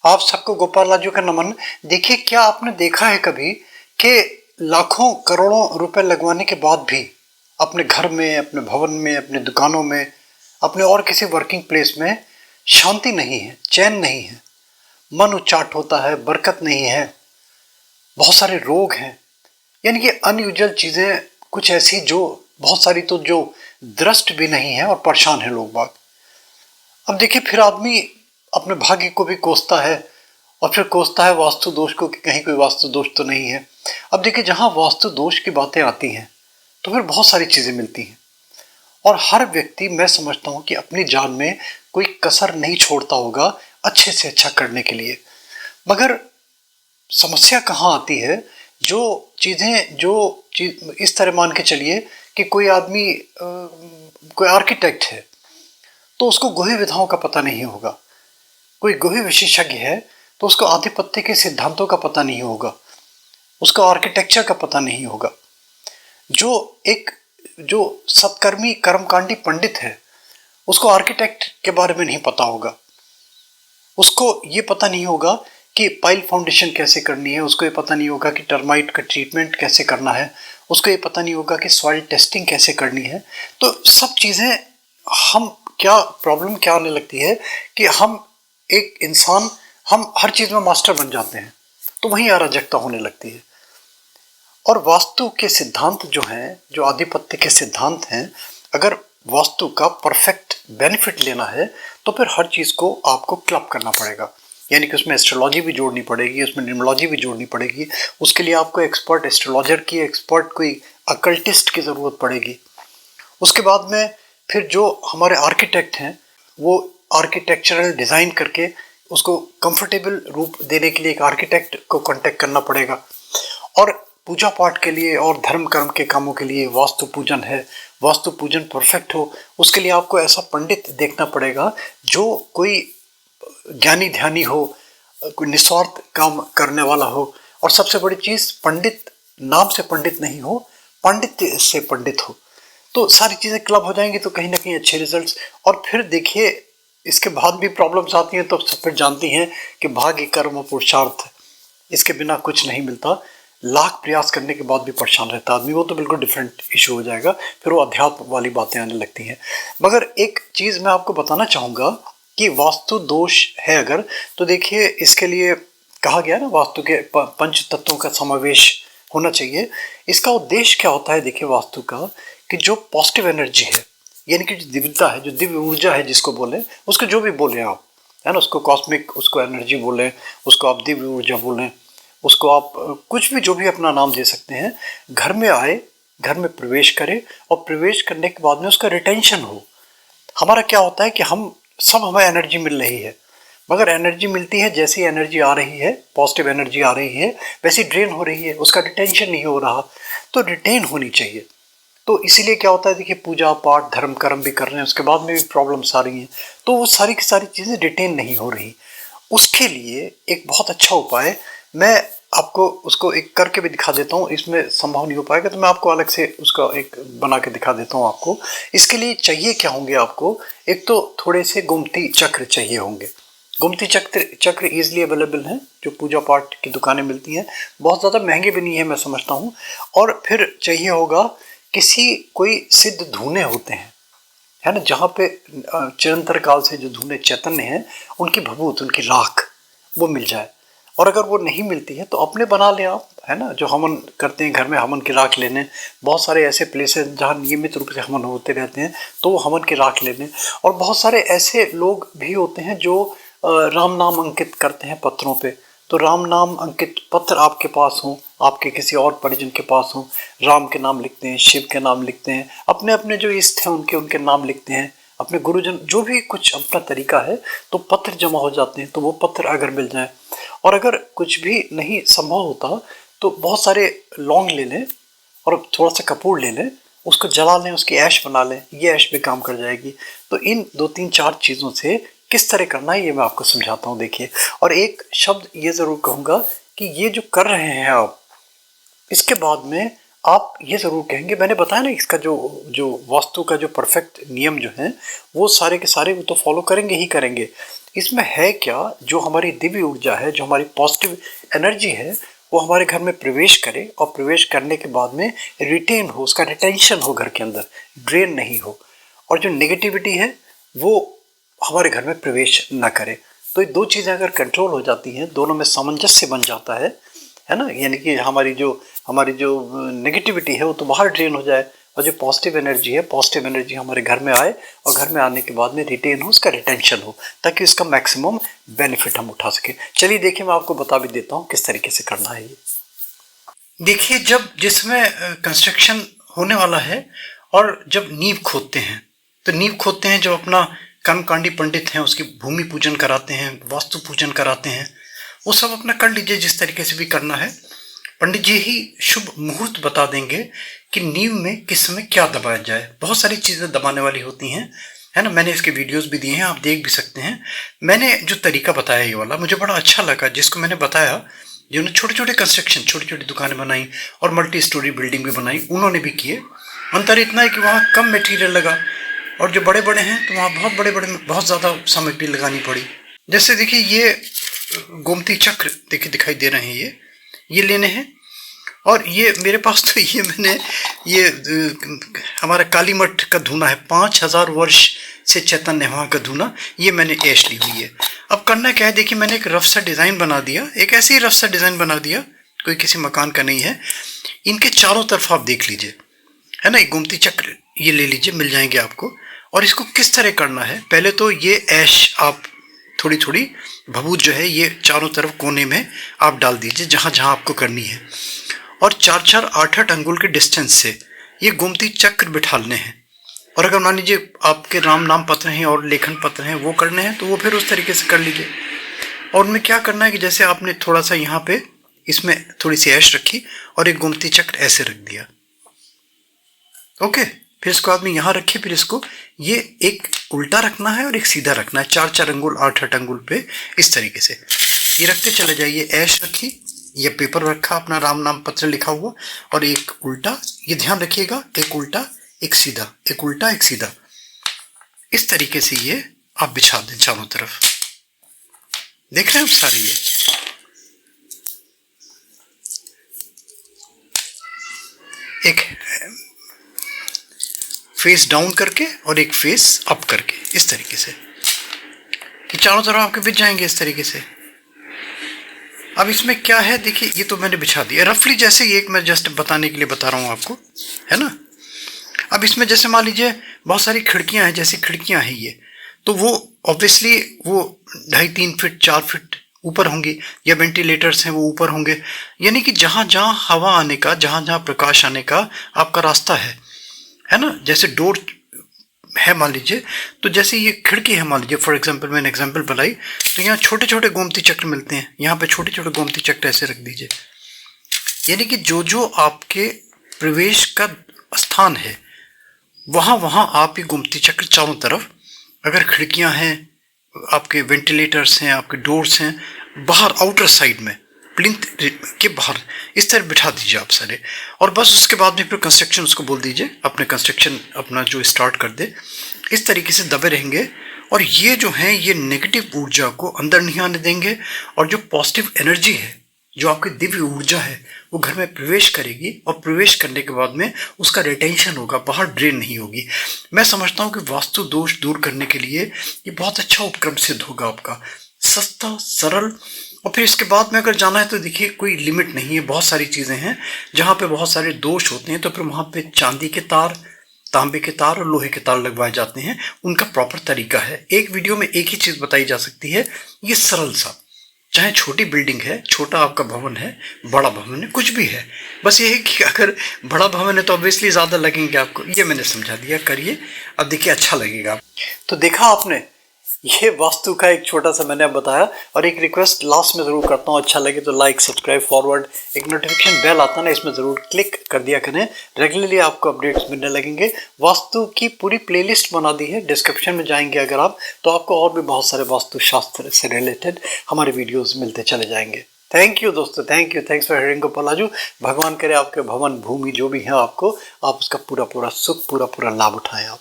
आप सबको गोपाल राजू का नमन। देखिए, क्या आपने देखा है कभी कि लाखों करोड़ों रुपए लगवाने के बाद भी अपने घर में, अपने भवन में, अपने दुकानों में, अपने और किसी वर्किंग प्लेस में शांति नहीं है, चैन नहीं है, मन उचाट होता है, बरकत नहीं है, बहुत सारे रोग हैं। यानी कि अनयूजुअल चीजें कुछ ऐसी जो बहुत सारी तो जो दृष्ट भी नहीं है और परेशान है लोग बाग। अब देखिए, फिर आदमी अपने भाग्य को भी कोसता है और फिर कोसता है वास्तु दोष को कि कहीं कोई वास्तु दोष तो नहीं है। अब देखिए, जहां वास्तु दोष की बातें आती हैं तो फिर बहुत सारी चीजें मिलती हैं और हर व्यक्ति, मैं समझता हूं कि अपनी जान में कोई कसर नहीं छोड़ता होगा अच्छे से अच्छा करने के लिए। मगर समस्या कहाँ आती है? जो चीज इस तरह मान के चलिए कि कोई आदमी कोई आर्किटेक्ट है तो उसको गुही विधाओं का पता नहीं होगा, कोई गुही विशेषज्ञ है तो उसको आधिपत्य के सिद्धांतों का पता नहीं होगा, उसको आर्किटेक्चर का पता नहीं होगा। जो सत्कर्मी कर्मकांडी पंडित है उसको आर्किटेक्ट के बारे में नहीं पता होगा, उसको ये पता नहीं होगा कि पाइल फाउंडेशन कैसे करनी है, उसको ये पता नहीं होगा कि टर्माइट का ट्रीटमेंट कैसे करना है, उसको ये पता नहीं होगा कि सॉइल टेस्टिंग कैसे करनी है। तो सब चीज़ें हम प्रॉब्लम क्या आने लगती है कि एक इंसान हम हर चीज़ में मास्टर बन जाते हैं, तो वहीं अराजकता होने लगती है। और वास्तु के सिद्धांत जो हैं, जो आधिपत्य के सिद्धांत हैं, अगर वास्तु का परफेक्ट बेनिफिट लेना है तो फिर हर चीज़ को आपको क्लब करना पड़ेगा। यानी कि उसमें एस्ट्रोलॉजी भी जोड़नी पड़ेगी, उसमें न्यूमरोलॉजी भी जोड़नी पड़ेगी। उसके लिए आपको एक्सपर्ट एस्ट्रोलॉजर की, एक्सपर्ट कोई अकल्टिस्ट की ज़रूरत पड़ेगी। उसके बाद में फिर जो हमारे आर्किटेक्ट हैं वो आर्किटेक्चरल डिज़ाइन करके उसको कंफर्टेबल रूप देने के लिए एक आर्किटेक्ट को कांटेक्ट करना पड़ेगा। और पूजा पाठ के लिए और धर्म कर्म के कामों के लिए वास्तु पूजन है, वास्तु पूजन परफेक्ट हो उसके लिए आपको ऐसा पंडित देखना पड़ेगा जो कोई ज्ञानी ध्यानी हो, कोई निस्वार्थ काम करने वाला हो। और सबसे बड़ी चीज़, पंडित नाम से पंडित नहीं हो, पांडित्य से पंडित हो। तो सारी चीज़ें क्लब हो जाएंगी तो कहीं ना कहीं अच्छे रिजल्ट्स। और फिर देखिए, इसके बाद भी प्रॉब्लम्स आती हैं तो फिर जानती हैं कि भाग्य कर्म और पुरुषार्थ, इसके बिना कुछ नहीं मिलता। लाख प्रयास करने के बाद भी परेशान रहता आदमी, वो तो बिल्कुल डिफरेंट इशू हो जाएगा, फिर वो अध्यात्म वाली बातें आने लगती हैं। मगर एक चीज़ मैं आपको बताना चाहूँगा कि वास्तु दोष है अगर, तो देखिए इसके लिए कहा गया ना, वास्तु के पंच तत्वों का समावेश होना चाहिए। इसका उद्देश्य क्या होता है? देखिए, वास्तु का कि जो पॉजिटिव एनर्जी है, यानी कि जो दिव्यता है, जो दिव्य ऊर्जा है, जिसको बोले, उसको जो भी बोले आप, है ना, उसको कॉस्मिक, उसको एनर्जी बोलें, उसको आप दिव्य ऊर्जा बोलें, उसको आप कुछ भी, जो भी अपना नाम दे सकते हैं, घर में आए, घर में प्रवेश करे और प्रवेश करने के बाद में उसका रिटेंशन हो। हमारा क्या होता है कि हमें एनर्जी मिल रही है, मगर एनर्जी मिलती है, जैसी एनर्जी आ रही है, पॉजिटिव एनर्जी आ रही है, वैसी ड्रेन हो रही है, उसका रिटेंशन नहीं हो रहा। तो रिटेन होनी चाहिए। तो इसीलिए क्या होता है, देखिए, पूजा पाठ धर्म कर्म भी कर रहे हैं, उसके बाद में भी प्रॉब्लम्स आ रही हैं, तो वो सारी की सारी चीज़ें रिटेन नहीं हो रही। उसके लिए एक बहुत अच्छा उपाय, मैं आपको उसको एक करके भी दिखा देता हूँ। इसमें संभव नहीं हो पाएगा तो मैं आपको अलग से उसका एक बना के दिखा देता हूँ आपको। इसके लिए चाहिए क्या होंगे आपको? एक तो थोड़े से गोमती चक्र चाहिए होंगे। गोमती चक्र ईजिली अवेलेबल हैं, जो पूजा पाठ की दुकानें मिलती हैं, बहुत ज़्यादा महंगे भी नहीं है, मैं समझता हूँ। और फिर चाहिए होगा कोई सिद्ध धूने होते हैं, है ना, जहाँ पे चिरंतर काल से जो धूने चैतन्य हैं, उनकी भभूत, उनकी राख वो मिल जाए। और अगर वो नहीं मिलती है तो अपने बना लें आप, है ना, जो हवन करते हैं घर में, हवन की राख लेने। बहुत सारे ऐसे प्लेसेस जहाँ नियमित रूप से हवन होते रहते हैं, तो वो हवन की राख लेने। और बहुत सारे ऐसे लोग भी होते हैं जो राम नाम अंकित करते हैं पत्रों पे। तो राम नाम अंकित पत्र आपके पास हो, आपके किसी और परिजन के पास हो, राम के नाम लिखते हैं, शिव के नाम लिखते हैं, अपने अपने जो इष्ट हैं उनके नाम लिखते हैं, अपने गुरुजन, जो भी कुछ अपना तरीका है, तो पत्र जमा हो जाते हैं। तो वो पत्र अगर मिल जाए, और अगर कुछ भी नहीं संभव होता तो बहुत सारे लौंग ले लें और थोड़ा सा कपूर ले लें, उसको जला लें, उसकी ऐश बना लें, ये ऐश भी काम कर जाएगी। तो इन 2 3 4 चीज़ों से किस तरह करना है ये मैं आपको समझाता हूँ। देखिए, और एक शब्द ये ज़रूर कहूँगा कि ये जो कर रहे हैं आप, इसके बाद में आप ये ज़रूर कहेंगे, मैंने बताया ना, इसका जो वास्तु का जो परफेक्ट नियम जो है, वो सारे के सारे वो तो फॉलो करेंगे ही करेंगे। इसमें है क्या, जो हमारी दिव्य ऊर्जा है, जो हमारी पॉजिटिव एनर्जी है, वो हमारे घर में प्रवेश करे और प्रवेश करने के बाद में रिटेन हो, उसका रिटेंशन हो घर के अंदर, ड्रेन नहीं हो, और जो नेगेटिविटी है वो हमारे घर में प्रवेश ना करे। तो ये दो चीज़ें अगर कंट्रोल हो जाती हैं, दोनों में सामंजस्य बन जाता है ना, यानी कि हमारी जो नेगेटिविटी है वो तो बाहर ड्रेन हो जाए, और जो पॉजिटिव एनर्जी हमारे घर में आए, और घर में आने के बाद में रिटेन हो, उसका रिटेंशन हो, ताकि इसका मैक्सिमम बेनिफिट हम उठा सकें। चलिए देखिए, मैं आपको बता भी देता हूँ किस तरीके से करना है ये। देखिए, जब जिसमें कंस्ट्रक्शन होने वाला है और जब नींव खोदते हैं, तो नींव खोदते हैं जब अपना कर्मकांडी पंडित हैं उसकी भूमि पूजन कराते हैं, वास्तु पूजन कराते हैं, वो सब अपना कर लीजिए जिस तरीके से भी करना है। पंडित जी ही शुभ मुहूर्त बता देंगे कि नींव में किस समय क्या दबाया जाए। बहुत सारी चीज़ें दबाने वाली होती हैं, है ना। मैंने इसके वीडियोस भी दिए हैं, आप देख भी सकते हैं। मैंने जो तरीका बताया ये वाला मुझे बड़ा अच्छा लगा, जिसको मैंने बताया, जिन्होंने छोटे छोटे कंस्ट्रक्शन, छोटी छोटी दुकानें बनाई और मल्टी स्टोरी बिल्डिंग भी बनाई, उन्होंने भी किए। अंतर इतना है कि वहाँ कम मटेरियल लगा, और जो बड़े बड़े हैं तो वहाँ बहुत ज़्यादा सामग्री लगानी पड़ी। जैसे देखिए, ये गोमती चक्र देखिए दिखाई दे रहे हैं, ये लेने हैं। और ये मेरे पास तो ये हमारा काली मठ का धूना है, 5000 वर्ष से चैतन्य वहाँ का धूना, ये मैंने ऐश ली हुई है। अब करना क्या है, देखिए मैंने एक रफ सा डिज़ाइन बना दिया, एक ऐसे ही रफ सा डिज़ाइन बना दिया, कोई किसी मकान का नहीं है। इनके चारों तरफ आप देख लीजिए, है ना, एक गोमती चक्र ये ले लीजिए, मिल जाएंगे आपको। और इसको किस तरह करना है, पहले तो ये ऐश आप थोड़ी थोड़ी भभूत जो है ये चारों तरफ कोने में आप डाल दीजिए, जहाँ जहाँ आपको करनी है। और 4-4, 8-8 अंगुल के डिस्टेंस से ये गोमती चक्र बिठाने हैं। और अगर मान लीजिए आपके राम नाम पत्र हैं और लेखन पत्र हैं वो करने हैं, तो वो फिर उस तरीके से कर लीजिए। और उनमें क्या करना है कि जैसे आपने थोड़ा सा यहाँ पे इसमें थोड़ी सी ऐश रखी और एक गोमती चक्र ऐसे रख दिया, ओके। फिर इसको आदमी यहाँ रखे, फिर इसको ये एक उल्टा रखना है और एक सीधा रखना है, 4-4 अंगुल 8-8 अंगुल पे, इस तरीके से ये रखते चले जाइए। ऐश रखी, ये पेपर रखा अपना राम नाम पत्र लिखा हुआ, और एक उल्टा, ये ध्यान रखिएगा, एक उल्टा एक सीधा, एक उल्टा एक सीधा, इस तरीके से ये आप बिछा दें चारों तरफ। देख रहे हैं आप सारी, ये एक फेस डाउन करके और एक फेस अप करके, इस तरीके से कि चारों तरफ आपके बिछ जाएंगे इस तरीके से। अब इसमें क्या है, देखिए ये तो मैंने बिछा दिया रफली, जैसे ये एक मैं जस्ट बताने के लिए बता रहा हूँ आपको, है ना। अब इसमें जैसे मान लीजिए बहुत सारी खिड़कियाँ हैं, जैसी खिड़कियाँ हैं ये, तो वो ऑब्वियसली वो 2.5-3 फीट 4 फीट ऊपर होंगी, या वेंटिलेटर्स हैं वो ऊपर होंगे, यानी कि जहाँ जहाँ हवा आने का, जहाँ जहाँ प्रकाश आने का आपका रास्ता है ना। जैसे डोर है मान लीजिए, तो जैसे ये खिड़की है मान लीजिए, फॉर एग्जांपल मैंने एग्जांपल बनाई, तो यहाँ छोटे छोटे गोमती चक्र मिलते हैं, यहाँ पे छोटे छोटे गोमती चक्र ऐसे रख दीजिए। यानी कि जो जो आपके प्रवेश का स्थान है वहाँ वहाँ आप ये गोमती चक्र चारों तरफ, अगर खिड़कियाँ हैं, आपके वेंटिलेटर्स हैं, आपके डोर्स हैं, बाहर आउटर साइड में प्लिंथ के बाहर इस तरह बिठा दीजिए आप सारे। और बस उसके बाद में फिर कंस्ट्रक्शन उसको बोल दीजिए, अपने कंस्ट्रक्शन अपना जो स्टार्ट कर दे। इस तरीके से दबे रहेंगे, और ये जो हैं ये नेगेटिव ऊर्जा को अंदर नहीं आने देंगे, और जो पॉजिटिव एनर्जी है, जो आपकी दिव्य ऊर्जा है, वो घर में प्रवेश करेगी, और प्रवेश करने के बाद में उसका रिटेंशन होगा, बाहर ड्रेन नहीं होगी। मैं समझता हूँ कि वास्तु दोष दूर करने के लिए ये बहुत अच्छा उपक्रम सिद्ध होगा आपका, सस्ता, सरल। और फिर इसके बाद में अगर जाना है तो देखिए कोई लिमिट नहीं है, बहुत सारी चीज़ें हैं जहाँ पे बहुत सारे दोष होते हैं, तो फिर वहाँ पे चांदी के तार, तांबे के तार और लोहे के तार लगवाए जाते हैं, उनका प्रॉपर तरीका है। एक वीडियो में एक ही चीज़ बताई जा सकती है, ये सरल सा, चाहे छोटी बिल्डिंग है, छोटा आपका भवन है, बड़ा भवन है, कुछ भी है, बस ये है कि अगर बड़ा भवन है तो ऑब्वियसली ज़्यादा लगेंगे आपको, ये मैंने समझा दिया, करिए। अब देखिए अच्छा लगेगा। तो देखा आपने, ये वास्तु का एक छोटा सा मैंने अब बताया। और एक रिक्वेस्ट लास्ट में ज़रूर करता हूँ, अच्छा लगे तो लाइक, सब्सक्राइब, फॉरवर्ड, एक नोटिफिकेशन बेल आता है ना, इसमें ज़रूर क्लिक कर दिया करें, रेगुलरली आपको अपडेट्स मिलने लगेंगे। वास्तु की पूरी प्लेलिस्ट बना दी है, डिस्क्रिप्शन में जाएंगे अगर आप, तो आपको और भी बहुत सारे वास्तु शास्त्र से रिलेटेड हमारे वीडियोज़ मिलते चले जाएंगे। थैंक यू दोस्तों, thank you, thanks for hearing Gopalaju. भगवान करे आपके भवन भूमि जो भी है आपको, आप उसका पूरा सुख, पूरा लाभ उठाएं आप।